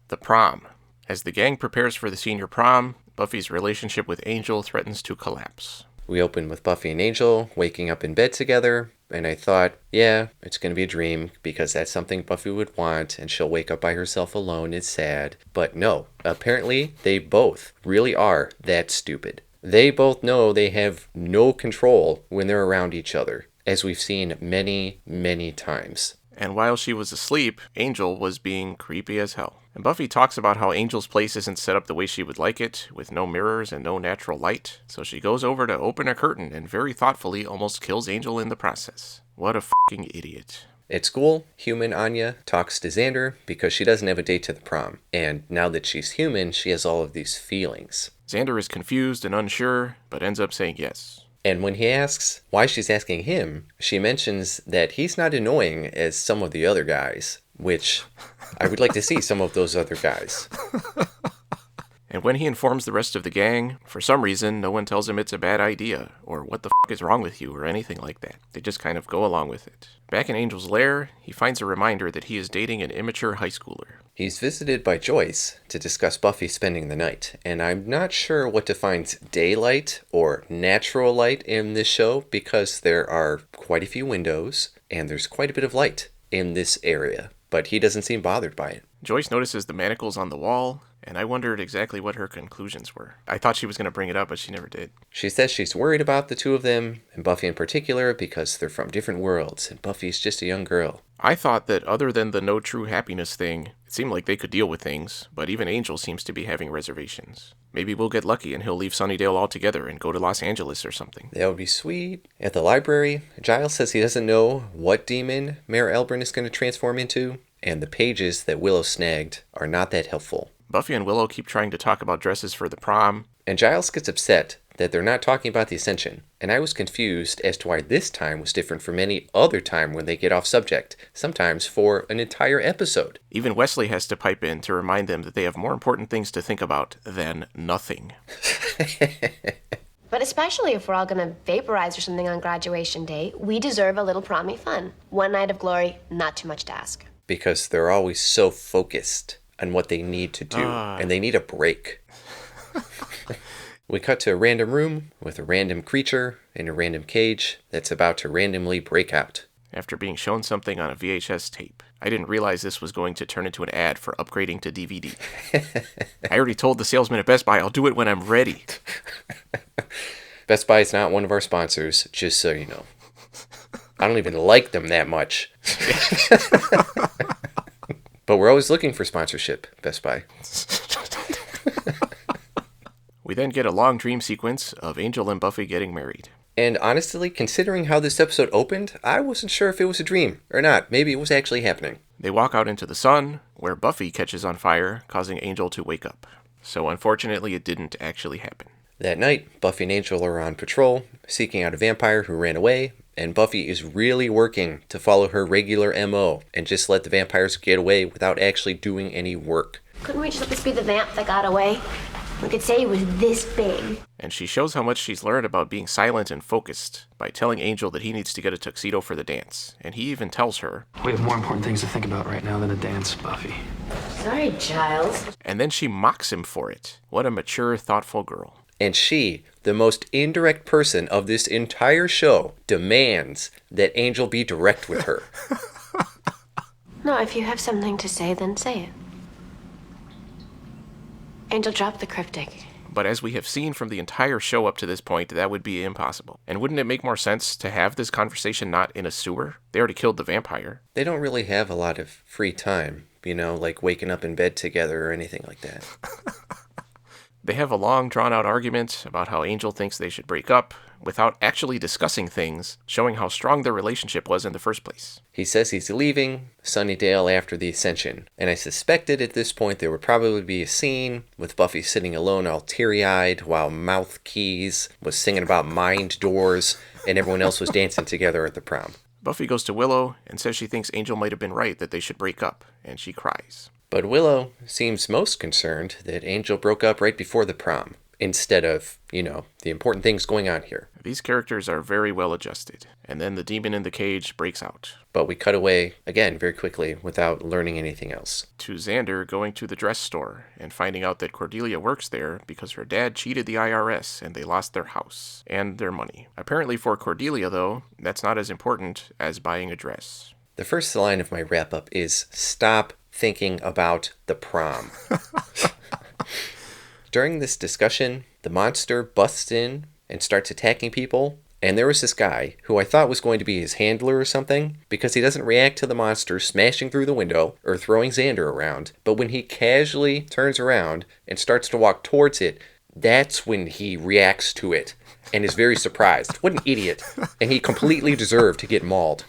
The prom. As the gang prepares for the senior prom, Buffy's relationship with Angel threatens to collapse. We open with Buffy and Angel waking up in bed together, and I thought, yeah, it's going to be a dream because that's something Buffy would want, and she'll wake up by herself alone. It's sad. But no, apparently they both really are that stupid. They both know they have no control when they're around each other, as we've seen many, many times. And while she was asleep, Angel was being creepy as hell. And Buffy talks about how Angel's place isn't set up the way she would like it, with no mirrors and no natural light. So she goes over to open a curtain and very thoughtfully almost kills Angel in the process. What a fucking idiot. At school, human Anya talks to Xander because she doesn't have a date to the prom. And now that she's human, she has all of these feelings. Xander is confused and unsure, but ends up saying yes. And when he asks why she's asking him, she mentions that he's not annoying as some of the other guys, which I would like to see some of those other guys. And when he informs the rest of the gang, for some reason, no one tells him it's a bad idea, or what the is wrong with you, or anything like that. They just kind of go along with it. Back in Angel's lair, he finds a reminder that he is dating an immature high schooler. He's visited by Joyce to discuss Buffy spending the night, and I'm not sure what defines daylight or natural light in this show because there are quite a few windows, and there's quite a bit of light in this area, but he doesn't seem bothered by it. Joyce notices the manacles on the wall, and I wondered exactly what her conclusions were. I thought she was going to bring it up, but she never did. She says she's worried about the two of them, and Buffy in particular, because they're from different worlds, and Buffy's just a young girl. I thought that other than the no true happiness thing, it seemed like they could deal with things, but even Angel seems to be having reservations. Maybe we'll get lucky and he'll leave Sunnydale altogether and go to Los Angeles or something. That would be sweet. At the library, Giles says he doesn't know what demon Mayor Elbrun is going to transform into, and the pages that Willow snagged are not that helpful. Buffy and Willow keep trying to talk about dresses for the prom, and Giles gets upset that they're not talking about the Ascension, and I was confused as to why this time was different from any other time when they get off subject, sometimes for an entire episode. Even Wesley has to pipe in to remind them that they have more important things to think about than nothing. But especially if we're all going to vaporize or something on graduation day, we deserve a little promy fun. One night of glory, not too much to ask. Because they're always so focused on what they need to do, and they need a break. We cut to a random room with a random creature in a random cage that's about to randomly break out. After being shown something on a VHS tape, I didn't realize this was going to turn into an ad for upgrading to DVD. I already told the salesman at Best Buy I'll do it when I'm ready. Best Buy is not one of our sponsors, just so you know. I don't even like them that much. But we're always looking for sponsorship, Best Buy. We then get a long dream sequence of Angel and Buffy getting married. And honestly, considering how this episode opened, I wasn't sure if it was a dream or not. Maybe it was actually happening. They walk out into the sun, where Buffy catches on fire, causing Angel to wake up. So unfortunately, it didn't actually happen. That night, Buffy and Angel are on patrol, seeking out a vampire who ran away, and Buffy is really working to follow her regular MO and just let the vampires get away without actually doing any work. Couldn't we just let this be the vamp that got away? We could say he was this big. And she shows how much she's learned about being silent and focused by telling Angel that he needs to get a tuxedo for the dance. And he even tells her, "We have more important things to think about right now than a dance, Buffy." Sorry, Giles. And then she mocks him for it. What a mature, thoughtful girl. And she, the most indirect person of this entire show, demands that Angel be direct with her. No, if you have something to say, then say it. Angel, drop the cryptic. But as we have seen from the entire show up to this point, that would be impossible. And wouldn't it make more sense to have this conversation not in a sewer? They already killed the vampire. They don't really have a lot of free time, like waking up in bed together or anything like that. They have a long, drawn-out argument about how Angel thinks they should break up, without actually discussing things, showing how strong their relationship was in the first place. He says he's leaving Sunnydale after the Ascension, and I suspected at this point there would probably be a scene with Buffy sitting alone all teary-eyed while Mouth Keys was singing about mind doors and everyone else was dancing together at the prom. Buffy goes to Willow and says she thinks Angel might have been right that they should break up, and she cries. But Willow seems most concerned that Angel broke up right before the prom, instead of, the important things going on here. These characters are very well adjusted, and then the demon in the cage breaks out. But we cut away, again, very quickly, without learning anything else. To Xander going to the dress store and finding out that Cordelia works there because her dad cheated the IRS and they lost their house and their money. Apparently for Cordelia, though, that's not as important as buying a dress. The first line of my wrap-up is, stop thinking about the prom. During this discussion, the monster busts in and starts attacking people. And there was this guy who I thought was going to be his handler or something, because he doesn't react to the monster smashing through the window or throwing Xander around. But when he casually turns around and starts to walk towards it, that's when he reacts to it and is very surprised. What an idiot. And he completely deserved to get mauled.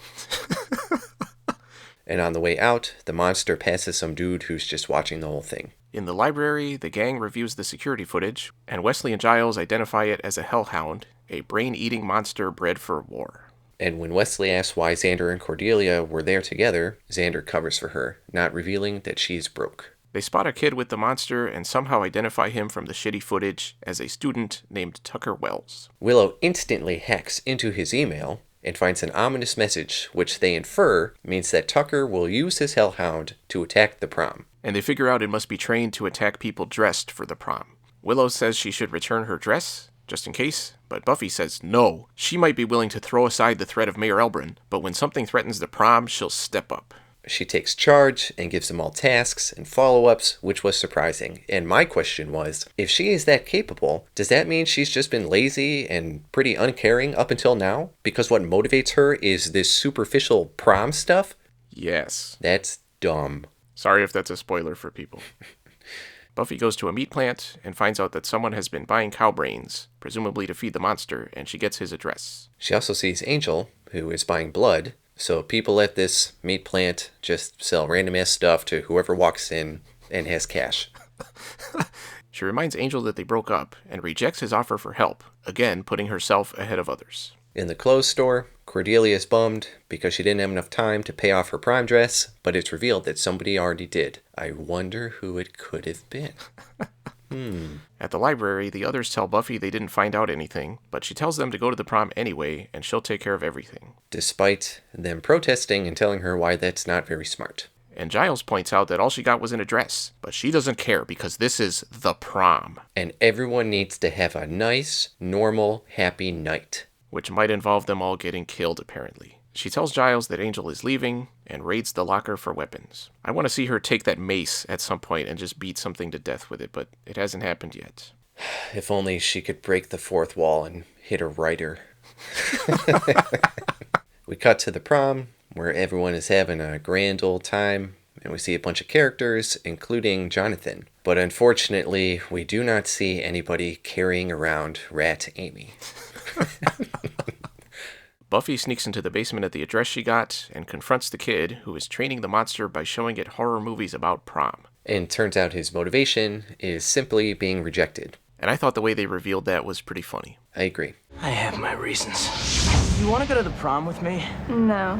And on the way out, the monster passes some dude who's just watching the whole thing. In the library, the gang reviews the security footage, and Wesley and Giles identify it as a Hellhound, a brain-eating monster bred for war. And when Wesley asks why Xander and Cordelia were there together, Xander covers for her, not revealing that she's broke. They spot a kid with the monster and somehow identify him from the shitty footage as a student named Tucker Wells. Willow instantly hacks into his email and finds an ominous message, which they infer means that Tucker will use his Hellhound to attack the prom. And they figure out it must be trained to attack people dressed for the prom. Willow says she should return her dress, just in case, but Buffy says no. She might be willing to throw aside the threat of Mayor Elbrin, but when something threatens the prom, she'll step up. She takes charge and gives them all tasks and follow-ups, which was surprising. And my question was, if she is that capable, does that mean she's just been lazy and pretty uncaring up until now? Because what motivates her is this superficial prom stuff? Yes. That's dumb. Sorry if that's a spoiler for people. Buffy goes to a meat plant and finds out that someone has been buying cow brains, presumably to feed the monster, and she gets his address. She also sees Angel, who is buying blood. So people at this meat plant just sell random-ass stuff to whoever walks in and has cash. She reminds Angel that they broke up and rejects his offer for help, again putting herself ahead of others. In the clothes store, Cordelia is bummed because she didn't have enough time to pay off her prom dress, but it's revealed that somebody already did. I wonder who it could have been. At the library, the others tell Buffy they didn't find out anything, but she tells them to go to the prom anyway, and she'll take care of everything. Despite them protesting and telling her why that's not very smart. And Giles points out that all she got was an address, but she doesn't care because this is the prom. And everyone needs to have a nice, normal, happy night. Which might involve them all getting killed, apparently. She tells Giles that Angel is leaving and raids the locker for weapons. I want to see her take that mace at some point and just beat something to death with it, but it hasn't happened yet. If only she could break the fourth wall and hit a writer. We cut to the prom, where everyone is having a grand old time, and we see a bunch of characters, including Jonathan. But unfortunately, we do not see anybody carrying around Rat Amy. Buffy sneaks into the basement at the address she got and confronts the kid, who is training the monster by showing it horror movies about prom. And turns out his motivation is simply being rejected. And I thought the way they revealed that was pretty funny. I agree. I have my reasons. You want to go to the prom with me? No.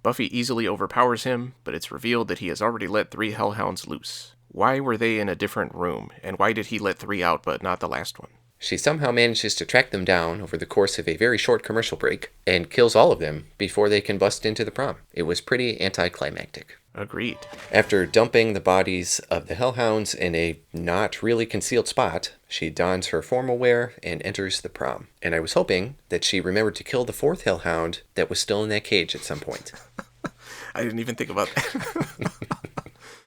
Buffy easily overpowers him, but it's revealed that he has already let 3 Hellhounds loose. Why were they in a different room, and why did he let 3 out but not the last one? She somehow manages to track them down over the course of a very short commercial break and kills all of them before they can bust into the prom. It was pretty anticlimactic. Agreed. After dumping the bodies of the Hellhounds in a not really concealed spot, she dons her formal wear and enters the prom. And I was hoping that she remembered to kill the 4th Hellhound that was still in that cage at some point. I didn't even think about that.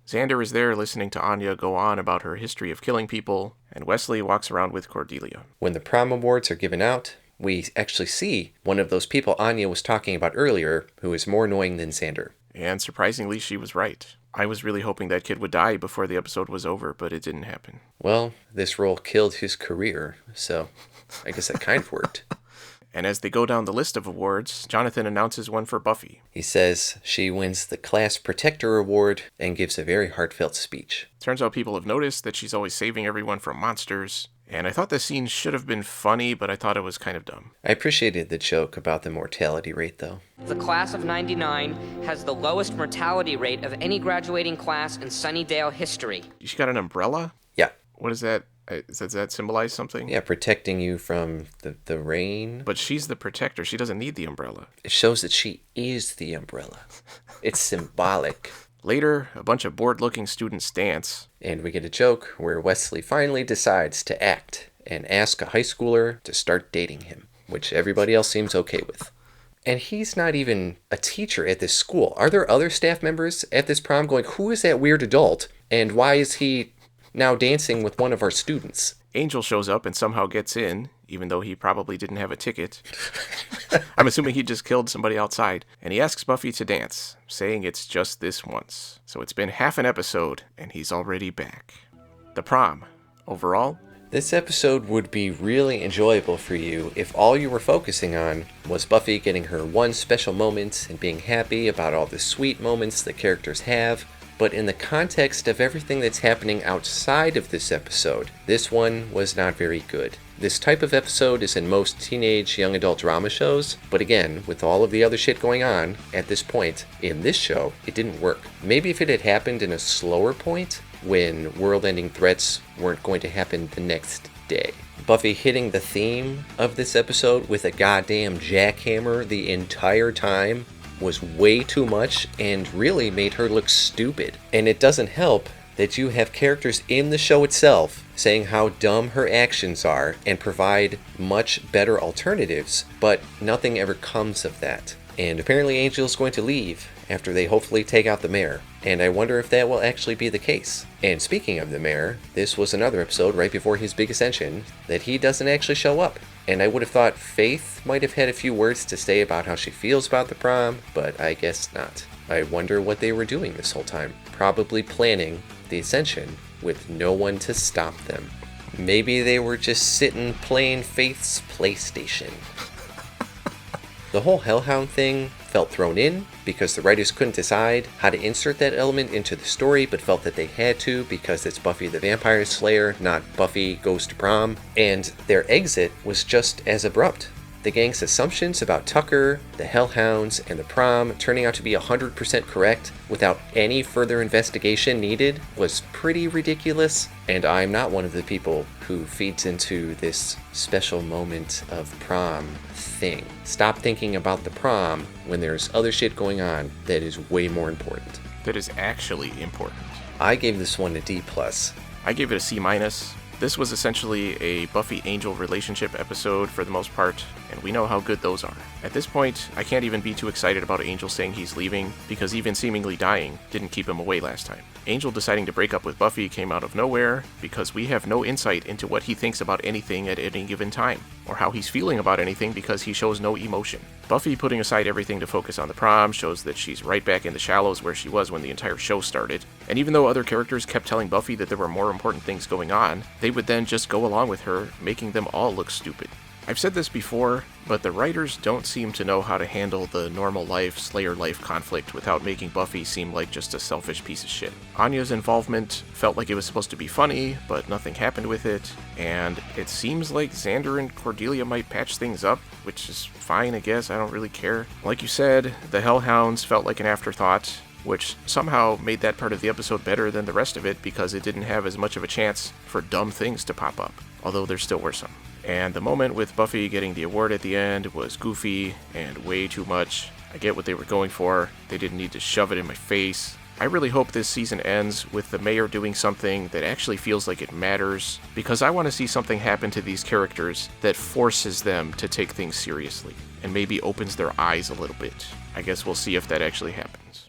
Xander is there listening to Anya go on about her history of killing people, and Wesley walks around with Cordelia. When the prom awards are given out, we actually see one of those people Anya was talking about earlier who is more annoying than Xander. And surprisingly, she was right. I was really hoping that kid would die before the episode was over, but it didn't happen. Well, this role killed his career, so I guess that kind of worked. And as they go down the list of awards, Jonathan announces one for Buffy. He says she wins the Class Protector Award and gives a very heartfelt speech. Turns out people have noticed that she's always saving everyone from monsters. And I thought the scene should have been funny, but I thought it was kind of dumb. I appreciated the joke about the mortality rate, though. The class of '99 has the lowest mortality rate of any graduating class in Sunnydale history. She got an umbrella? Yeah. What does that Does that symbolize something? Yeah, protecting you from the rain. But she's the protector. She doesn't need the umbrella. It shows that she is the umbrella. It's symbolic. Later, a bunch of bored-looking students dance. And we get a joke where Wesley finally decides to act and ask a high schooler to start dating him, which everybody else seems okay with. And he's not even a teacher at this school. Are there other staff members at this prom going, who is that weird adult? And why is he now dancing with one of our students? Angel shows up and somehow gets in, even though he probably didn't have a ticket. I'm assuming he just killed somebody outside. And he asks Buffy to dance, saying it's just this once. So it's been half an episode, and he's already back. The prom. Overall, this episode would be really enjoyable for you if all you were focusing on was Buffy getting her one special moment and being happy about all the sweet moments the characters have. But in the context of everything that's happening outside of this episode, this one was not very good. This type of episode is in most teenage young adult drama shows, but again, with all of the other shit going on at this point, in this show, it didn't work. Maybe if it had happened in a slower point, when world-ending threats weren't going to happen the next day. Buffy hitting the theme of this episode with a goddamn jackhammer the entire time was way too much and really made her look stupid. And it doesn't help that you have characters in the show itself saying how dumb her actions are and provide much better alternatives, but nothing ever comes of that. And apparently Angel's going to leave after they hopefully take out the mayor. And I wonder if that will actually be the case. And speaking of the mayor, this was another episode right before his big ascension that he doesn't actually show up. And I would have thought Faith might have had a few words to say about how she feels about the prom, but I guess not. I wonder what they were doing this whole time. Probably planning the ascension with no one to stop them. Maybe they were just sitting playing Faith's PlayStation. The whole Hellhound thing felt thrown in because the writers couldn't decide how to insert that element into the story, but felt that they had to because it's Buffy the Vampire Slayer, not Buffy Goes to Prom. And their exit was just as abrupt. The gang's assumptions about Tucker, the Hellhounds, and the prom turning out to be 100% correct without any further investigation needed was pretty ridiculous. And I'm not one of the people who feeds into this special moment of prom thing. Stop thinking about the prom when there's other shit going on that is way more important. that is actually important. I gave this one a D+. I gave it a C-. This was essentially a Buffy-Angel relationship episode for the most part, and we know how good those are. At this point, I can't even be too excited about Angel saying he's leaving, because even seemingly dying didn't keep him away last time. Angel deciding to break up with Buffy came out of nowhere, because we have no insight into what he thinks about anything at any given time, or how he's feeling about anything because he shows no emotion. Buffy putting aside everything to focus on the prom shows that she's right back in the shallows where she was when the entire show started, and even though other characters kept telling Buffy that there were more important things going on, they would then just go along with her, making them all look stupid. I've said this before, but the writers don't seem to know how to handle the normal life, Slayer life conflict without making Buffy seem like just a selfish piece of shit. Anya's involvement felt like it was supposed to be funny, but nothing happened with it, and it seems like Xander and Cordelia might patch things up, which is fine, I guess, I don't really care. Like you said, the Hellhounds felt like an afterthought, which somehow made that part of the episode better than the rest of it because it didn't have as much of a chance for dumb things to pop up, although there still were some. And the moment with Buffy getting the award at the end was goofy and way too much. I get what they were going for. They didn't need to shove it in my face. I really hope this season ends with the mayor doing something that actually feels like it matters, because I want to see something happen to these characters that forces them to take things seriously, and maybe opens their eyes a little bit. I guess we'll see if that actually happens.